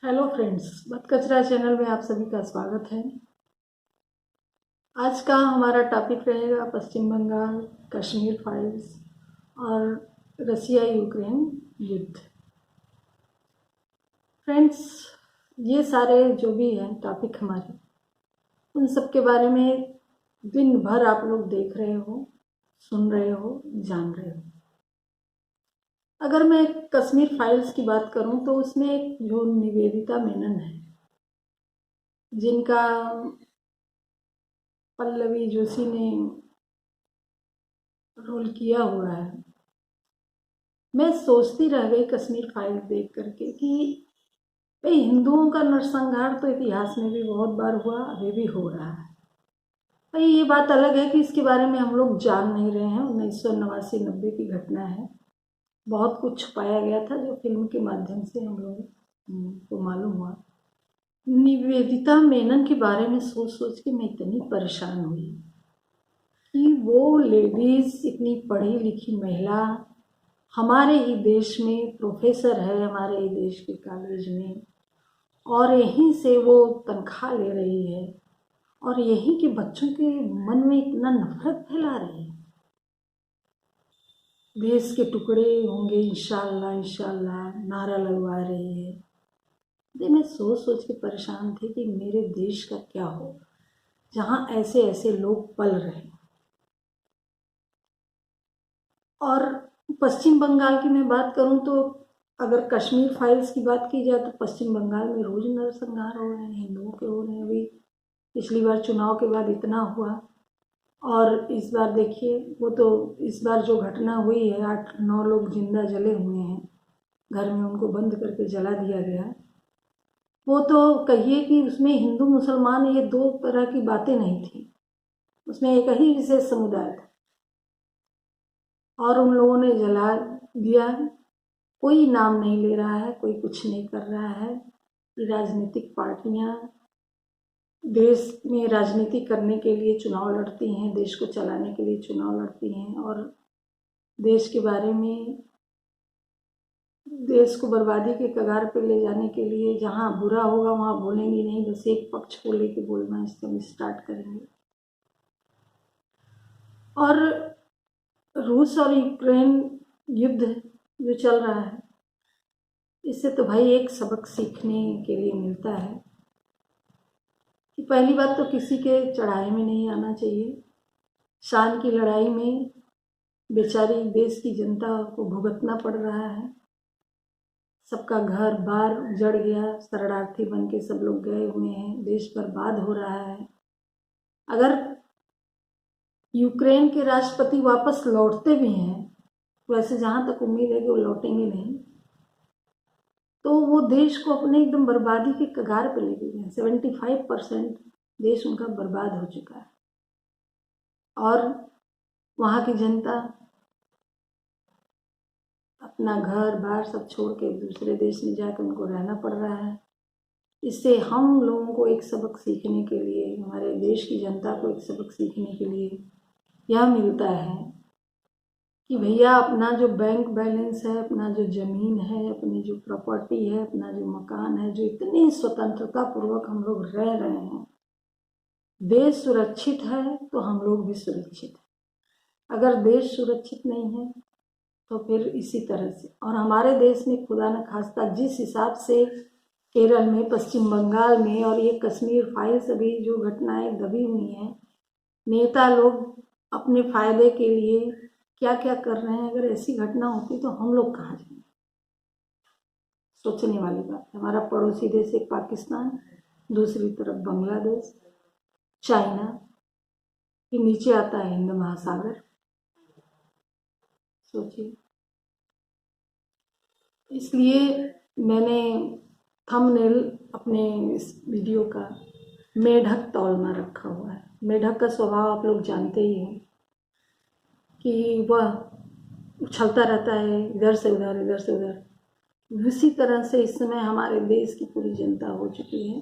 Hello friends, मत कचरा channel में आप सभी का स्वागत है। आज का हमारा टॉपिक रहेगा पश्चिम बंगाल, कश्मीर फाइल्स और रसिया यूक्रेन युद्ध। फ्रेंड्स, ये सारे जो भी हैं टॉपिक हमारे, उन सब के बारे में दिन भर आप लोग देख रहे हो, सुन रहे हो, जान रहे हो। अगर मैं कश्मीर फाइल्स की बात करूं तो उसमें एक जो निवेदिता मेनन है, जिनका पल्लवी जोशी ने रोल किया हुआ है। मैं सोचती रह गई कश्मीर फाइल देख करके कि भाई हिंदुओं का नरसंहार तो इतिहास में भी बहुत बार हुआ, अभी भी हो रहा है। भाई ये बात अलग है कि इसके बारे में हम लोग जान नहीं रहे हैं। 1989-90 की घटना है, बहुत कुछ छुपाया गया था जो फिल्म के माध्यम से हम लोग को मालूम हुआ। निवेदिता मेनन के बारे में सोच सोच के मैं इतनी परेशान हुई कि वो लेडीज, इतनी पढ़ी लिखी महिला, हमारे ही देश में प्रोफेसर है, हमारे ही देश के कॉलेज में, और यहीं से वो तनख्वाह ले रही है और यहीं के बच्चों के मन में इतना नफरत फैला रही है। देश के टुकड़े होंगे इंशाअल्लाह इंशाअल्लाह नारा लगवा रही है। मैं सोच सोच के परेशान थी कि मेरे देश का क्या हो जहाँ ऐसे ऐसे लोग पल रहे हैं। और पश्चिम बंगाल की मैं बात करूं तो अगर कश्मीर फाइल्स की बात की जाए तो पश्चिम बंगाल में रोज नरसंहार हो रहे हैं, हिंदुओं के हो रहे हैं। अभी पिछली बार चुनाव के बाद इतना हुआ, और इस बार देखिए, वो तो इस बार जो घटना हुई है, 8-9 लोग जिंदा जले हुए हैं, घर में उनको बंद करके जला दिया गया। वो तो कहिए कि उसमें हिंदू मुसलमान ये दो तरह की बातें नहीं थी, उसमें एक ही विशेष समुदाय था और उन लोगों ने जला दिया। कोई नाम नहीं ले रहा है, कोई कुछ नहीं कर रहा है। राजनीतिक पार्टियां देश में राजनीति करने के लिए चुनाव लड़ती हैं, देश को चलाने के लिए चुनाव लड़ती हैं, और देश के बारे में, देश को बर्बादी के कगार पर ले जाने के लिए जहां बुरा होगा वहां बोलेंगे नहीं, बस एक पक्ष को लेके बोलना स्टार्ट करेंगे। और रूस और यूक्रेन युद्ध जो चल रहा है, इससे तो भाई एक सबक सीखने के लिए मिलता है कि पहली बात तो किसी के चढ़ाई में नहीं आना चाहिए। शान की लड़ाई में बेचारी देश की जनता को भुगतना पड़ रहा है। सबका घर बार उजड़ गया, शरणार्थी बन के सब लोग गए हुए हैं, देश बर्बाद हो रहा है। अगर यूक्रेन के राष्ट्रपति वापस लौटते भी हैं, वैसे जहां तक उम्मीद है कि वो लौटेंगे नहीं, तो वो देश को अपने एकदम बर्बादी के कगार पे लेके गए। 75% देश उनका बर्बाद हो चुका है और वहाँ की जनता अपना घर बार सब छोड़ के दूसरे देश में जाकर उनको रहना पड़ रहा है। इससे हम लोगों को एक सबक सीखने के लिए, हमारे देश की जनता को एक सबक सीखने के लिए यह मिलता है कि भैया अपना जो बैंक बैलेंस है, अपना जो ज़मीन है, अपनी जो प्रॉपर्टी है, अपना जो मकान है, जो इतनी स्वतंत्रता पूर्वक हम लोग रह रहे हैं, देश सुरक्षित है तो हम लोग भी सुरक्षित हैं। अगर देश सुरक्षित नहीं है तो फिर इसी तरह से, और हमारे देश में खुदा न खास्ता जिस हिसाब से केरल में, पश्चिम बंगाल में और ये कश्मीर फाइल्स अभी जो घटनाएं दबी हुई हैं, नेता लोग अपने फायदे के लिए क्या क्या कर रहे हैं। अगर ऐसी घटना होती तो हम लोग कहाँ जाएंगे? सोचने वाली बात है। हमारा पड़ोसी देश एक पाकिस्तान, दूसरी तरफ बांग्लादेश, चाइना, फिर नीचे आता है हिंद महासागर। सोचिए। इसलिए मैंने थंबनेल अपने इस वीडियो का मेढक तौलना रखा हुआ है। मेढक का स्वभाव आप लोग जानते ही हैं कि वह उछलता रहता है इधर से उधर, इधर से उधर। उसी तरह से इस समय हमारे देश की पूरी जनता हो चुकी है।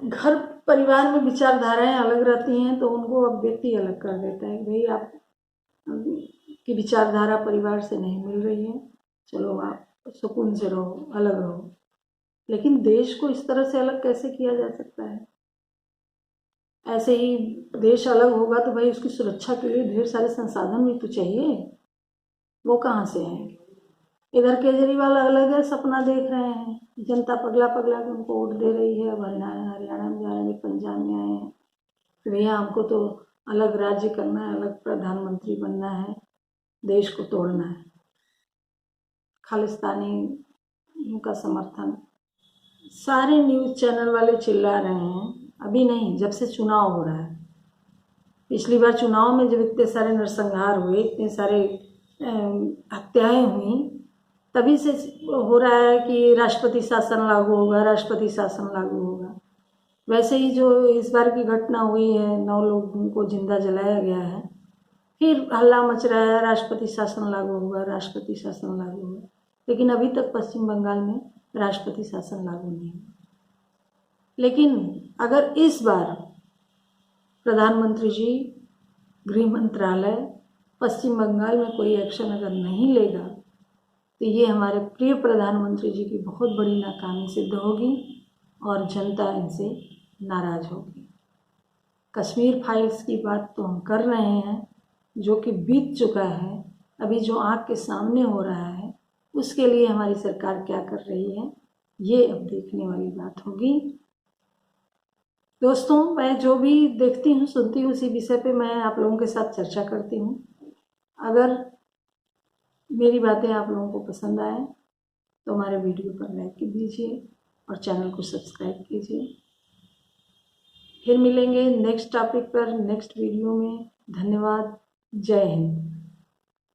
घर परिवार में विचारधाराएं अलग रहती हैं तो उनको अब व्यक्ति अलग कर देता है। भाई आप की विचारधारा परिवार से नहीं मिल रही है, चलो आप सुकून से रहो, अलग रहो। लेकिन देश को इस तरह से अलग कैसे किया जा सकता है? ऐसे ही देश अलग होगा तो भाई उसकी सुरक्षा के लिए ढेर सारे संसाधन भी तो चाहिए, वो कहाँ से आएंगे? इधर केजरीवाल अलग है सपना देख रहे हैं, जनता पगला पगला के उनको वोट दे रही है। अब हरियाणा में जा रहे हैं, पंजाब में आए हैं कि भैया हमको तो अलग राज्य करना है, अलग प्रधानमंत्री बनना है, देश को तोड़ना है। खालिस्तानी का समर्थन सारे न्यूज़ चैनल वाले चिल्ला रहे हैं। अभी नहीं, जब से चुनाव हो रहा है। पिछली बार चुनाव में जब इतने सारे नरसंहार हुए, इतने सारे हत्याएं हुई, तभी से हो रहा है कि राष्ट्रपति शासन लागू होगा, राष्ट्रपति शासन लागू होगा। वैसे ही जो इस बार की घटना हुई है, 9 लोगों को जिंदा जलाया गया है, फिर हल्ला मच रहा है राष्ट्रपति शासन लागू होगा, राष्ट्रपति शासन लागू होगा। लेकिन अभी तक पश्चिम बंगाल में राष्ट्रपति शासन लागू नहीं हुआ। लेकिन अगर इस बार प्रधानमंत्री जी, गृह मंत्रालय पश्चिम बंगाल में कोई एक्शन अगर नहीं लेगा तो ये हमारे प्रिय प्रधानमंत्री जी की बहुत बड़ी नाकामी सिद्ध होगी और जनता इनसे नाराज होगी। कश्मीर फाइल्स की बात तो हम कर रहे हैं, जो कि बीत चुका है। अभी जो आँख के सामने हो रहा है उसके लिए हमारी सरकार क्या कर रही है, ये अब देखने वाली बात होगी। दोस्तों, मैं जो भी देखती हूँ सुनती हूँ उसी विषय पे मैं आप लोगों के साथ चर्चा करती हूँ। अगर मेरी बातें आप लोगों को पसंद आए तो हमारे वीडियो पर लाइक कीजिए और चैनल को सब्सक्राइब कीजिए। फिर मिलेंगे नेक्स्ट टॉपिक पर नेक्स्ट वीडियो में। धन्यवाद। जय हिंद।